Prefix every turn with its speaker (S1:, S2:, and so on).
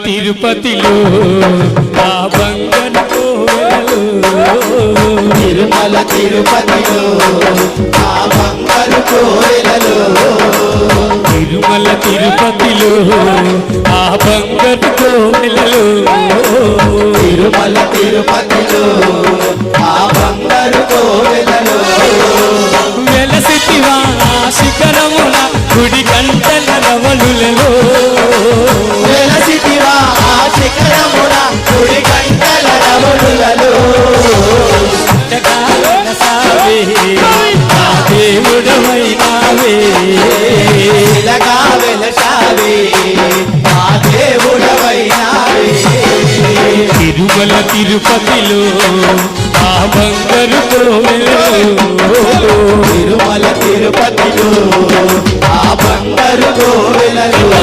S1: తిరుపతిలో ఆ బంగారు కోవెలలో
S2: తిరుమల తిరుపతిలో ఆ బంగారు కోవెలలో
S1: తిరుమల తిరుపతిలో ఆ బంగారు కోవెలలో
S2: తిరుమల తిరుపతిలో ఆ బంగారు కోవెలలో
S1: వెలసితివా ఆ శిఖరమున గుడి గంటల రవళులలో
S2: వెలసితివా ఆ శిఖరమున గుడి గంటల రవళులలో
S1: నా దేవుడవైనావే
S2: ఇలాగా వెలసావే మా దేవుడవైనావే
S1: తిరుమల తిరుపతిలో ఆ బంగారు కోవెలలో
S2: తిరుమల తిరుపతిలో ఆ బంగారు కోవెలలో